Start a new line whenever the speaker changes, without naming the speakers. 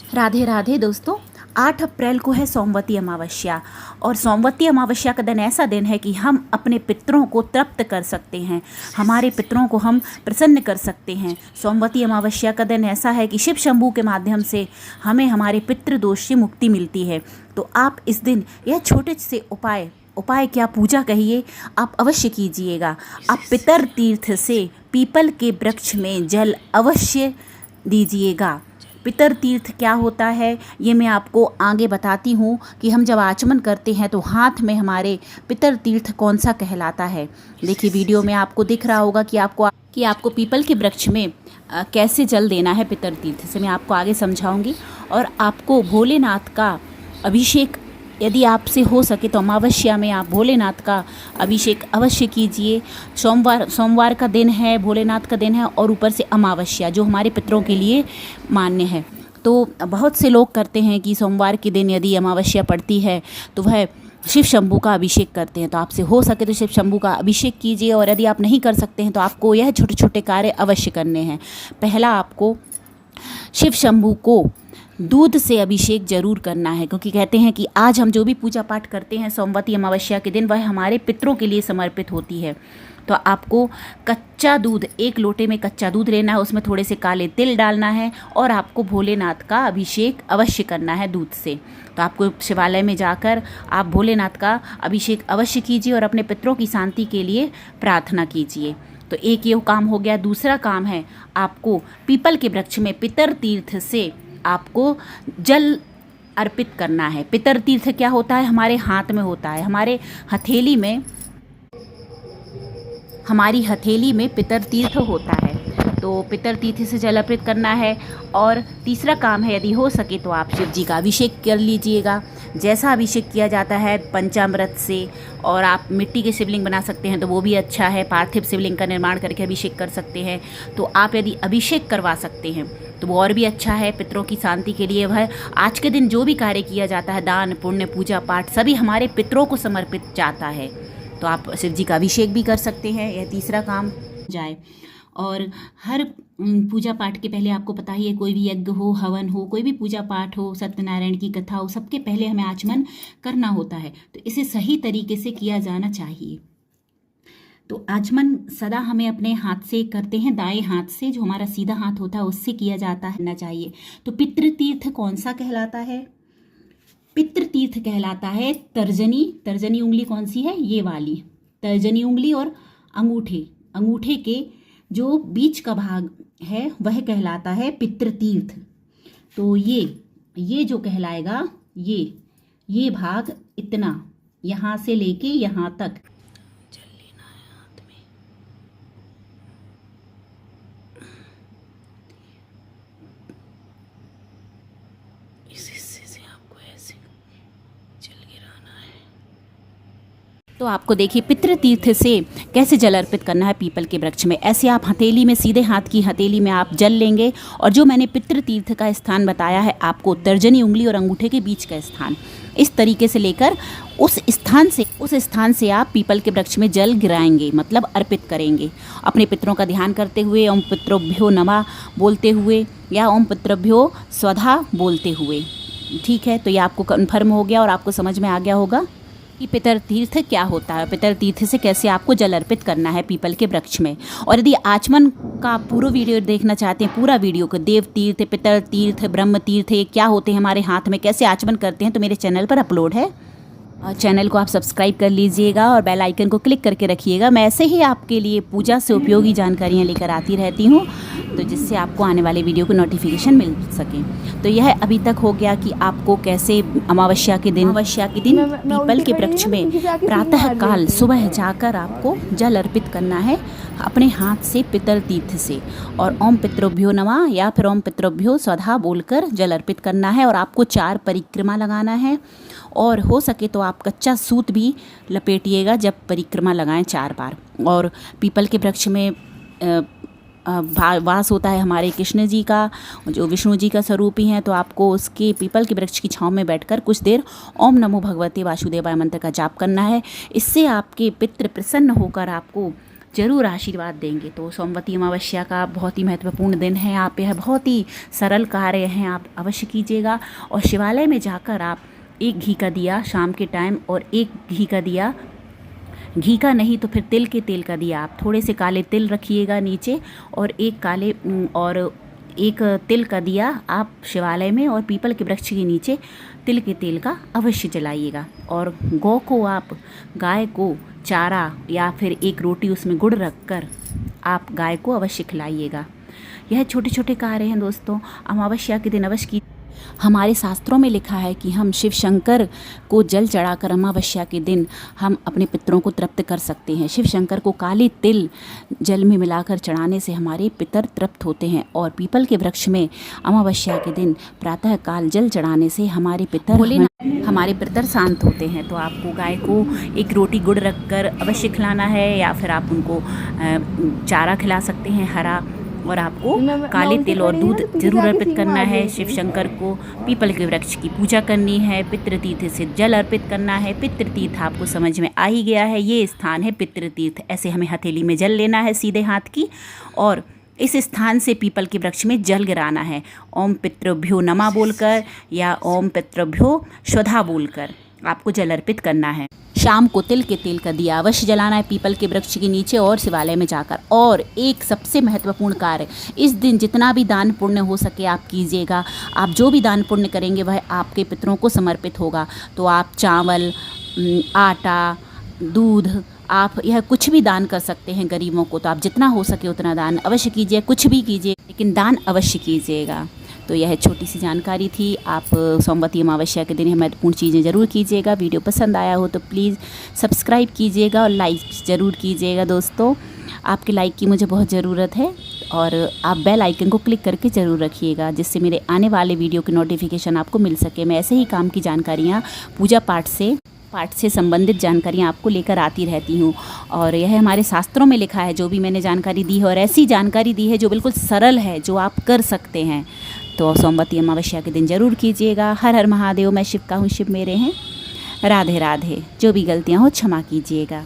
राधे राधे दोस्तों। 8 अप्रैल को है सोमवती अमावस्या और सोमवती अमावस्या का दिन ऐसा दिन है कि हम अपने पितरों को तृप्त कर सकते हैं, हमारे पितरों को हम प्रसन्न कर सकते हैं। सोमवती अमावस्या का दिन ऐसा है कि शिव शंभू के माध्यम से हमें हमारे पितृ दोष से मुक्ति मिलती है। तो आप इस दिन यह छोटे से उपाय क्या, पूजा कहिए, आप अवश्य कीजिएगा। आप पितर तीर्थ से पीपल के वृक्ष में जल अवश्य दीजिएगा। पितर तीर्थ क्या होता है ये मैं आपको आगे बताती हूँ कि हम जब आचमन करते हैं तो हाथ में हमारे पितर तीर्थ कौन सा कहलाता है। देखिए वीडियो में आपको दिख रहा होगा कि आपको पीपल के वृक्ष में कैसे जल देना है पितर तीर्थ से, मैं आपको आगे समझाऊंगी। और आपको भोलेनाथ का अभिषेक यदि आपसे हो सके तो अमावस्या में आप भोलेनाथ का अभिषेक अवश्य कीजिए। सोमवार का दिन है, भोलेनाथ का दिन है और ऊपर से अमावस्या जो हमारे पितरों के लिए मान्य है। तो बहुत से लोग करते हैं कि सोमवार के दिन यदि अमावस्या पड़ती है तो वह शिव शंभू का अभिषेक करते हैं। तो आपसे हो सके तो शिव शंभू का अभिषेक कीजिए और यदि आप नहीं कर सकते हैं तो आपको यह छोटे छोटे कार्य अवश्य करने हैं। पहला, आपको शिव शंभू को दूध से अभिषेक जरूर करना है, क्योंकि कहते हैं कि आज हम जो भी पूजा पाठ करते हैं सोमवती अमावस्या के दिन वह हमारे पितरों के लिए समर्पित होती है। तो आपको कच्चा दूध, 1 लोटे में कच्चा दूध लेना है, उसमें थोड़े से काले तिल डालना है और आपको भोलेनाथ का अभिषेक अवश्य करना है दूध से। तो आपको शिवालय में जाकर आप भोलेनाथ का अभिषेक अवश्य कीजिए और अपने पितरों की शांति के लिए प्रार्थना कीजिए। तो एक ये काम हो गया। दूसरा काम है, आपको पीपल के वृक्ष में पितर तीर्थ से आपको जल अर्पित करना है। पितर तीर्थ क्या होता है, हमारे हाथ में होता है, हमारी हथेली में पितर तीर्थ होता है। तो पितर तीर्थ से जल अर्पित करना है। और तीसरा काम है, यदि हो सके तो आप शिव जी का अभिषेक कर लीजिएगा। जैसा अभिषेक किया जाता है पंचामृत से, और आप मिट्टी के शिवलिंग बना सकते हैं तो वो भी अच्छा है, पार्थिव शिवलिंग का निर्माण करके अभिषेक कर सकते हैं। तो आप यदि अभिषेक करवा सकते हैं तो वो और भी अच्छा है पितरों की शांति के लिए। वह आज के दिन जो भी कार्य किया जाता है, दान पुण्य पूजा पाठ सभी हमारे पितरों को समर्पित जाता है। तो आप शिव जी का अभिषेक भी कर सकते हैं, यह तीसरा काम जाए। और हर पूजा पाठ के पहले आपको पता ही है, कोई भी यज्ञ हो, हवन हो, कोई भी पूजा पाठ हो, सत्यनारायण की कथा हो, सबके पहले हमें आचमन करना होता है। तो इसे सही तरीके से किया जाना चाहिए। तो आचमन सदा हमें अपने हाथ से करते हैं, दाएं हाथ से, जो हमारा सीधा हाथ होता है उससे किया जाता है ना चाहिए। तो पितृ तीर्थ कौन सा कहलाता है? पितृ तीर्थ कहलाता है तर्जनी उंगली कौन सी है, ये वाली तर्जनी उंगली, और अंगूठे के जो बीच का भाग है वह कहलाता है पितृ तीर्थ। तो ये जो कहलाएगा, ये भाग इतना, यहाँ से लेके यहाँ तक जल लेना है हाथ में। इस हिस्से से आपको ऐसे जल गिराना है। तो आपको देखिए पितृ तीर्थ से कैसे जल अर्पित करना है पीपल के वृक्ष में। ऐसे आप हथेली में, सीधे हाथ की हथेली में आप जल लेंगे, और जो मैंने पितृ तीर्थ का स्थान बताया है आपको, तर्जनी उंगली और अंगूठे के बीच का स्थान, इस तरीके से लेकर उस स्थान से आप पीपल के वृक्ष में जल गिराएंगे, मतलब अर्पित करेंगे। अपने पितरों का ध्यान करते हुए, ओम पितृभ्यो नमः बोलते हुए या ओम पितृभ्यो स्वधा बोलते हुए। ठीक है, तो ये आपको कन्फर्म हो गया और आपको समझ में आ गया होगा कि पितर तीर्थ क्या होता है, पितर तीर्थ से कैसे आपको जल अर्पित करना है पीपल के वृक्ष में। और यदि आचमन का पूरा वीडियो देखना चाहते हैं, पूरा वीडियो को, देव तीर्थ, पितर तीर्थ, ब्रह्म तीर्थ, ये क्या होते हैं हमारे हाथ में, कैसे आचमन करते हैं, तो मेरे चैनल पर अपलोड है। और चैनल को आप सब्सक्राइब कर लीजिएगा और बेल आइकन को क्लिक करके रखिएगा। मैं ऐसे ही आपके लिए पूजा से उपयोगी जानकारियाँ लेकर आती रहती हूँ, तो जिससे आपको आने वाले वीडियो को नोटिफिकेशन मिल सके। तो यह अभी तक हो गया कि आपको कैसे अमावस्या के दिन पीपल के वृक्ष में प्रातः काल सुबह जाकर आपको जल अर्पित करना है अपने हाथ से पितर तीर्थ से, और ओम पितृभ्यो नमः या फिर ओम पितृभ्यो स्वधा बोलकर जल अर्पित करना है। और आपको 4 परिक्रमा लगाना है, और हो सके तो आप कच्चा सूत भी लपेटिएगा जब परिक्रमा लगाएं 4 बार। और पीपल के वृक्ष में वास होता है हमारे कृष्ण जी का, जो विष्णु जी का स्वरूप ही हैं। तो आपको उसके पीपल के वृक्ष की छांव में बैठकर कुछ देर ओम नमो भगवते वासुदेवाय मंत्र का जाप करना है। इससे आपके पितृ प्रसन्न होकर आपको जरूर आशीर्वाद देंगे। तो सोमवती अमावस्या का बहुत ही महत्वपूर्ण दिन है। आप यह बहुत ही सरल कार्य हैं, आप अवश्य कीजिएगा। और शिवालय में जाकर आप एक घी का दिया शाम के टाइम और एक घी का दिया, घी का नहीं तो फिर तिल के तेल का दिया, आप थोड़े से काले तिल रखिएगा नीचे और एक तिल का दिया आप शिवालय में और पीपल के वृक्ष के नीचे तिल के तेल का अवश्य जलाइएगा। और गाय को चारा या फिर एक रोटी उसमें गुड़ रखकर आप गाय को अवश्य खिलाइएगा। यह छोटे छोटे कार्य हैं दोस्तों, अमावस्या के दिन अवश्य की। हमारे शास्त्रों में लिखा है कि हम शिव शंकर को जल चढ़ाकर अमावस्या के दिन हम अपने पितरों को तृप्त कर सकते हैं। शिव शंकर को काले तिल जल में मिलाकर चढ़ाने से हमारे पितर तृप्त होते हैं और पीपल के वृक्ष में अमावस्या के दिन प्रातः काल जल चढ़ाने से हमारे पितर शांत होते हैं। तो आपको गाय को एक रोटी गुड़ रखकर अवश्य खिलाना है या फिर आप उनको चारा खिला सकते हैं हरा, और आपको काले तिल और दूध जरूर अर्पित करना है। शिव शंकर को पीपल के वृक्ष की पूजा करनी है, पितृतीर्थ से जल अर्पित करना है। पितृतीर्थ आपको समझ में आ ही गया है, ये स्थान है पितृतीर्थ। ऐसे हमें हथेली में जल लेना है सीधे हाथ की और इस स्थान से पीपल के वृक्ष में जल गिराना है। ओम पितृभ्यो नमः बोलकर या ओम पितृभ्यो स्वधा बोलकर आपको जल अर्पित करना है। शाम को तिल के तेल का दिया अवश्य जलाना है पीपल के वृक्ष के नीचे और शिवालय में जाकर। और एक सबसे महत्वपूर्ण कार्य, इस दिन जितना भी दान पुण्य हो सके आप कीजिएगा। आप जो भी दान पुण्य करेंगे वह आपके पितरों को समर्पित होगा। तो आप चावल, आटा, दूध, आप यह कुछ भी दान कर सकते हैं गरीबों को। तो आप जितना हो सके उतना दान अवश्य कीजिए, कुछ भी कीजिए लेकिन दान अवश्य कीजिएगा। तो यह छोटी सी जानकारी थी। आप सोमवती अमावस्या के दिन महत्वपूर्ण चीज़ें ज़रूर कीजिएगा। वीडियो पसंद आया हो तो प्लीज़ सब्सक्राइब कीजिएगा और लाइक ज़रूर कीजिएगा दोस्तों। आपके लाइक की मुझे बहुत ज़रूरत है और आप बेल आइकन को क्लिक करके ज़रूर रखिएगा जिससे मेरे आने वाले वीडियो की नोटिफिकेशन आपको मिल सके। मैं ऐसे ही काम की जानकारियाँ, पूजा पाठ से संबंधित जानकारियाँ आपको लेकर आती रहती हूँ। और यह हमारे शास्त्रों में लिखा है जो भी मैंने जानकारी दी है, और ऐसी जानकारी दी है जो बिल्कुल सरल है, जो आप कर सकते हैं। तो सोमवती अमावस्या के दिन ज़रूर कीजिएगा। हर हर महादेव। मैं शिव का हूँ, शिव मेरे हैं। राधे राधे। जो भी गलतियाँ हो क्षमा कीजिएगा।